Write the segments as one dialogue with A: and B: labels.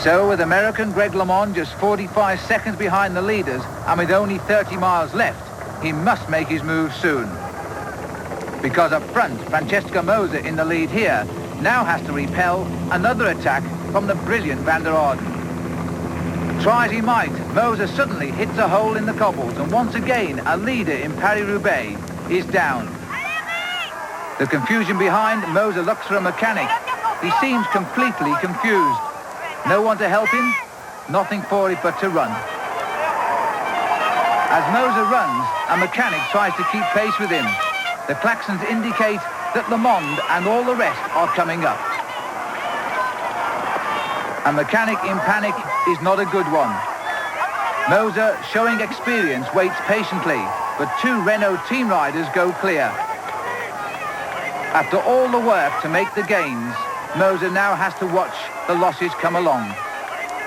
A: So with American Greg LeMond just 45 seconds behind the leaders and with only 30 miles left, he must make his move soon. Because up front, Francesco Mosa in the lead here now has to repel another attack from the brilliant Vander Arden. Try as he might, Mosa suddenly hits a hole in the cobbles, and once again a leader in Paris-Roubaix is down. The confusion behind, Mosa looks for a mechanic. He seems completely confused. No one to help him, nothing for it but to run. As Mosa runs, a mechanic tries to keep pace with him. The klaxons indicate that LeMond and all the rest are coming up. A mechanic in panic is not a good one. Mosa, showing experience, waits patiently, but two Renault team riders go clear. After all the work to make the gains, Mosa now has to watch the losses come along.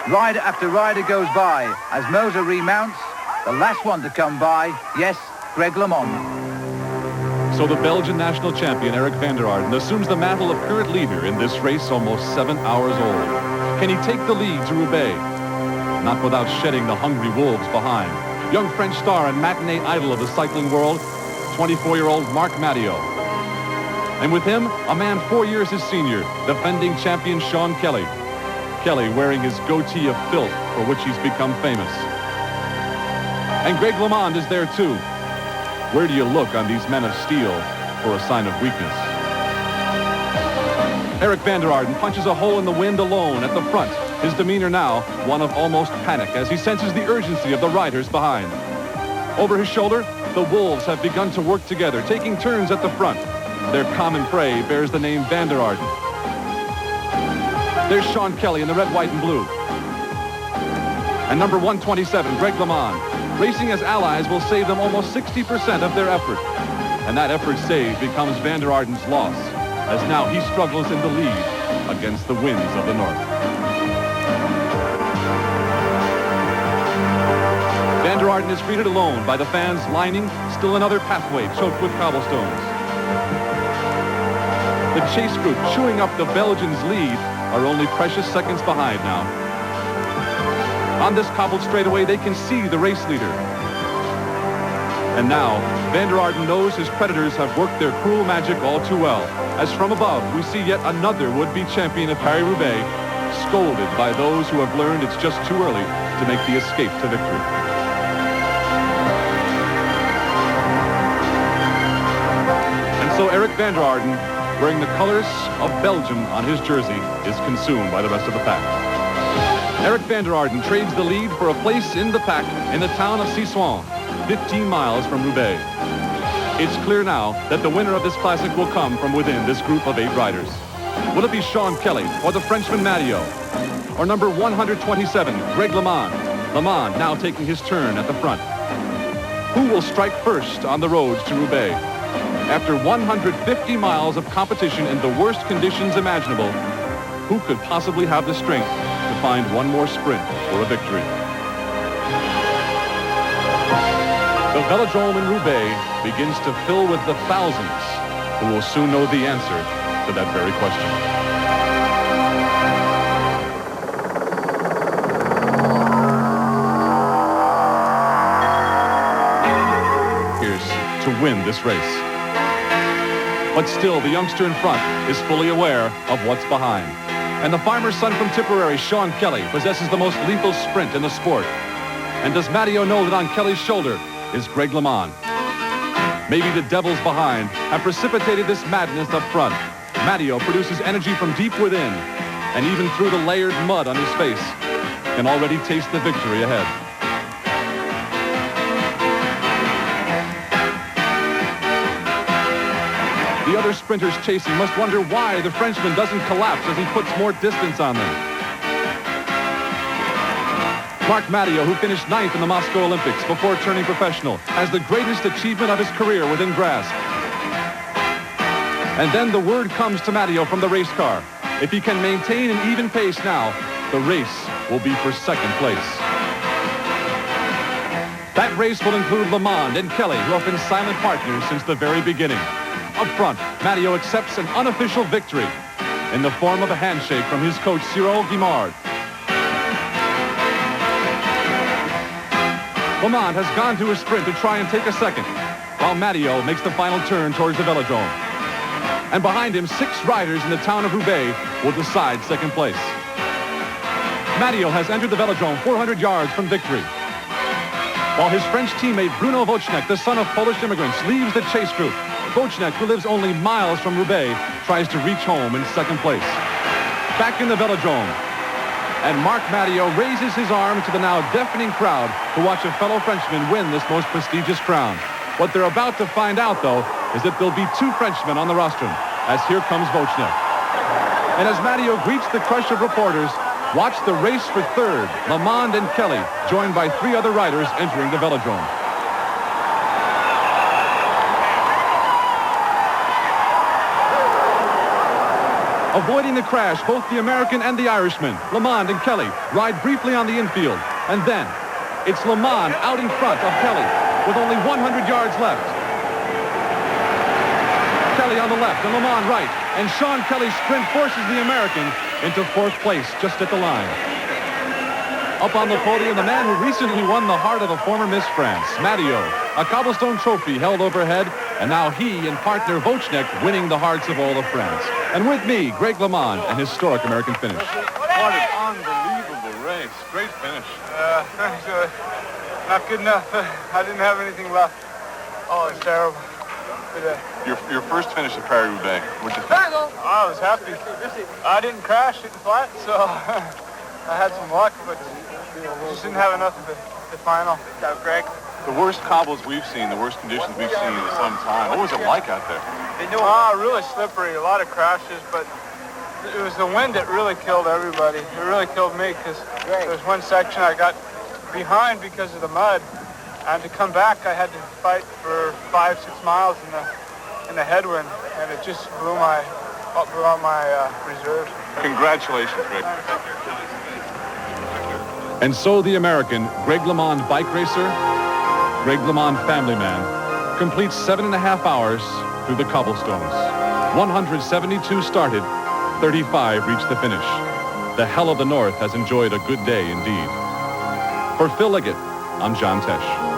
A: Rider after rider goes by as Mosa remounts. The last one to come by, yes, Greg LeMond.
B: So the Belgian national champion, Eric Vander Arden, assumes the mantle of current leader in this race almost 7 hours old. Can he take the lead to Roubaix? Not without shedding the hungry wolves behind. Young French star and matinee idol of the cycling world, 24-year-old Marc Madiot. And with him, a man 4 years his senior, defending champion Sean Kelly. Kelly wearing his goatee of filth for which he's become famous. And Greg LeMond is there too. Where do you look on these men of steel for a sign of weakness? Eric Vander Arden punches a hole in the wind alone at the front. His demeanor now one of almost panic as he senses the urgency of the riders behind. Over his shoulder, the wolves have begun to work together, taking turns at the front. Their common prey bears the name Vander Arden. There's Sean Kelly in the red, white, and blue. And number 127, Greg LeMond. Racing as allies will save them almost 60% of their effort. And that effort saved becomes Vander Arden's loss, as now he struggles in the lead against the winds of the north. Vander Arden is greeted alone by the fans lining still another pathway choked with cobblestones. The chase group chewing up the Belgians' lead are only precious seconds behind now. On this cobbled straightaway, they can see the race leader. And now, Vander Arden knows his predators have worked their cruel magic all too well, as from above we see yet another would-be champion of Paris-Roubaix scolded by those who have learned it's just too early to make the escape to victory. And so Eric Vander Arden, wearing the colors of Belgium on his jersey, is consumed by the rest of the pack. Eric Vander Arden trades the lead for a place in the pack in the town of Sisson, 15 miles from Roubaix. It's clear now that the winner of this classic will come from within this group of 8 riders. Will it be Sean Kelly or the Frenchman Madiot? Or number 127, Greg LeMond? LeMond now taking his turn at the front. Who will strike first on the roads to Roubaix? After 150 miles of competition in the worst conditions imaginable, who could possibly have the strength to find one more sprint for a victory? The velodrome in Roubaix begins to fill with the thousands who will soon know the answer to that very question. Here's to win this race. But still, the youngster in front is fully aware of what's behind. And the farmer's son from Tipperary, Sean Kelly, possesses the most lethal sprint in the sport. And does Madiot know that on Kelly's shoulder is Greg LeMond? Maybe the devils behind have precipitated this madness up front. Madiot produces energy from deep within, and even through the layered mud on his face, can already taste the victory ahead. The other sprinters chasing must wonder why the Frenchman doesn't collapse as he puts more distance on them. Marc Madiot, who finished 9th in the Moscow Olympics before turning professional, has the greatest achievement of his career within grasp. And then the word comes to Madiot from the race car. If he can maintain an even pace now, the race will be for second place. That race will include LeMond and Kelly, who have been silent partners since the very beginning. Up front, Madiot accepts an unofficial victory in the form of a handshake from his coach, Cyril Guimard. Lamond has gone to a sprint to try and take a second, while Madiot makes the final turn towards the velodrome. And behind him, 6 riders in the town of Roubaix will decide second place. Madiot has entered the velodrome 400 yards from victory, while his French teammate Bruno Vochnek, the son of Polish immigrants, leaves the chase group. Vochnek, who lives only miles from Roubaix, tries to reach home in second place. Back in the velodrome, and Marc Madiot raises his arm to the now deafening crowd to watch a fellow Frenchman win this most prestigious crown. What they're about to find out, though, is that there'll be 2 Frenchmen on the rostrum, as here comes Vochnek. And as Madiot greets the crush of reporters, watch the race for third, Lamond and Kelly, joined by 3 other riders entering the velodrome. Avoiding the crash, both the American and the Irishman, Lamond and Kelly, ride briefly on the infield. And then, it's Lamond out in front of Kelly with only 100 yards left. Kelly on the left and Lamond right. And Sean Kelly's sprint forces the American into 4th place just at the line. Up on the podium, the man who recently won the heart of a former Miss France, Madiot, a cobblestone trophy held overhead, and now he and partner Vochnek winning the hearts of all of France. And with me, Greg LeMond, an historic American finish.
C: What an unbelievable race. Great finish. Thanks. Not good enough. I didn't have anything left. Oh, it's terrible.
D: Your first finish at Paris-Roubaix, what'd you think?
C: I was happy. I didn't crash, didn't flat, so I had some luck, but just didn't have enough of the final. Greg?
D: The worst cobbles we've seen, the worst conditions we've seen in some time. What was it like out there?
C: Really slippery, a lot of crashes, but it was the wind that really killed everybody. It really killed me because there was one section I got behind because of the mud, and to come back I had to fight for 5-6 miles in the headwind, and it just blew out my reserves.
D: Congratulations, Greg.
B: And so the American, Greg LeMond bike racer, Greg LeMond family man, completes 7.5 hours through the cobblestones. 172 started, 35 reached the finish. The hell of the North has enjoyed a good day indeed. For Phil Liggett, I'm John Tesh.